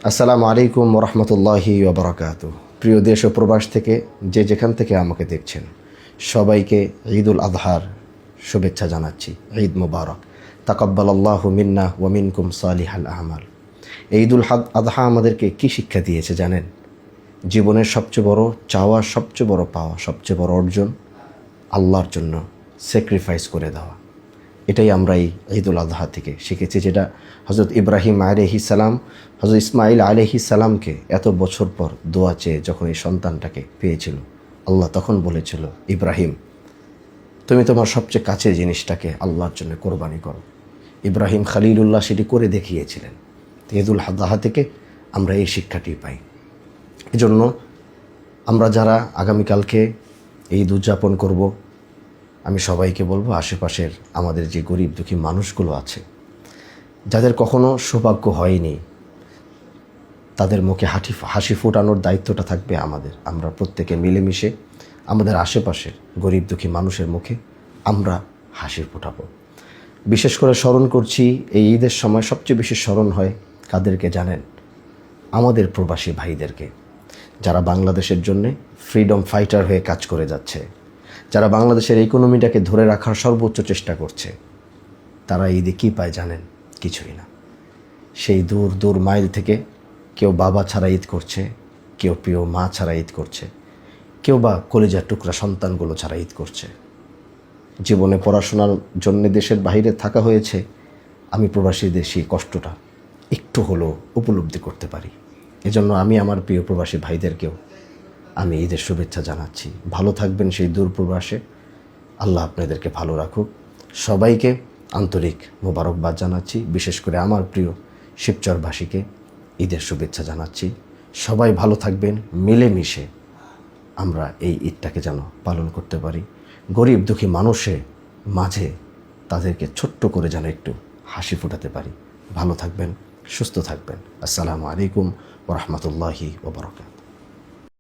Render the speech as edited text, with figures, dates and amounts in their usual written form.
আসসালামু আলাইকুম ওরহমতুল্লাহি ওবরাকাতু। প্রিয় দেশ ও প্রবাস থেকে যে যেখান থেকে আমাকে দেখছেন সবাইকে ঈদুল আজহার শুভেচ্ছা জানাচ্ছি। ঈদ মুবারক, তাকাব্বালাল্লাহু মিন্না ওয়া মিনকুম সালিহাল আমাল। ঈদুল আজহা আমাদেরকে কি শিক্ষা দিয়েছে জানেন? জীবনের সবচেয়ে বড় চাওয়া, সবচেয়ে বড় পাওয়া, সবচেয়ে বড় অর্জন আল্লাহর জন্য স্যাক্রিফাইস করে দেওয়া। এটাই আমরা এই ঈদুল আজহা থেকে শিখেছি, যেটা হজরত ইব্রাহিম আলাইহিস সালাম হজরত ইসমাইল আলাইহিস সালামকে এত বছর পর দোয়া চেয়ে যখন এই সন্তানটাকে পেয়েছিল, আল্লাহ তখন বলেছিল, ইব্রাহিম তুমি তোমার সবচেয়ে কাছের জিনিসটাকে আল্লাহর জন্য কোরবানি করো। ইব্রাহিম খলিলুল্লাহ সেটি করে দেখিয়েছিলেন। ঈদুল আজহা থেকে আমরা এই শিক্ষাটি পাই। এজন্য আমরা যারা আগামীকালকে ঈদ উদযাপন করব, আমি সবাইকে বলবো, আশেপাশের আমাদের যে গরিব দুঃখী মানুষগুলো আছে, যাদের কখনো সৌভাগ্য হয়নি, তাদের মুখে হাসি ফোটানোর দায়িত্বটা থাকবে আমাদের। আমরা প্রত্যেকে মিলেমিশে আমাদের আশেপাশের গরিব দুঃখী মানুষের মুখে আমরা হাসি ফোটাবো। বিশেষ করে স্মরণ করছি, এই ঈদের সময় সবচেয়ে বেশি স্মরণ হয় কাদেরকে জানেন? আমাদের প্রবাসী ভাইদেরকে, যারা বাংলাদেশের জন্যে ফ্রিডম ফাইটার হয়ে কাজ করে যাচ্ছে, যারা বাংলাদেশের ইকোনমিটাকে ধরে রাখার সর্বোচ্চ চেষ্টা করছে। তারা ঈদে কী পায় জানেন? কিছুই না। সেই দূর দূর মাইল থেকে কেউ বাবা ছাড়া ঈদ করছে, কেউ প্রিয় মা ছাড়া ঈদ করছে, কেউ বা কলিজার টুকরা সন্তানগুলো ছাড়া ঈদ করছে। জীবনে পড়াশোনার জন্য দেশের বাইরে থাকা হয়েছে, আমি প্রবাসীদের সেই কষ্টটা একটু হলেও উপলব্ধি করতে পারি। এজন্য আমি আমার প্রিয় প্রবাসী ভাইদেরকেও আমি ঈদের শুভেচ্ছা জানাচ্ছি। ভালো থাকবেন সেই দূর প্রবাসে, আল্লাহ আপনাদেরকে ভালো রাখুক। সবাইকে আন্তরিক মোবারকবাদ জানাচ্ছি। বিশেষ করে আমার প্রিয় শিবচরবাসীকে ঈদের শুভেচ্ছা জানাচ্ছি। সবাই ভালো থাকবেন, মিলেমিশে আমরা এই ঈদটাকে যেন পালন করতে পারি। গরিব দুঃখী মানুষের মাঝে তাদেরকে ছোট্ট করে যেন একটু হাসি ফোটাতে পারি। ভালো থাকবেন, সুস্থ থাকবেন। আসসালামু আলাইকুম ওয়া রাহমাতুল্লাহি ওয়া বারাকাতুহু।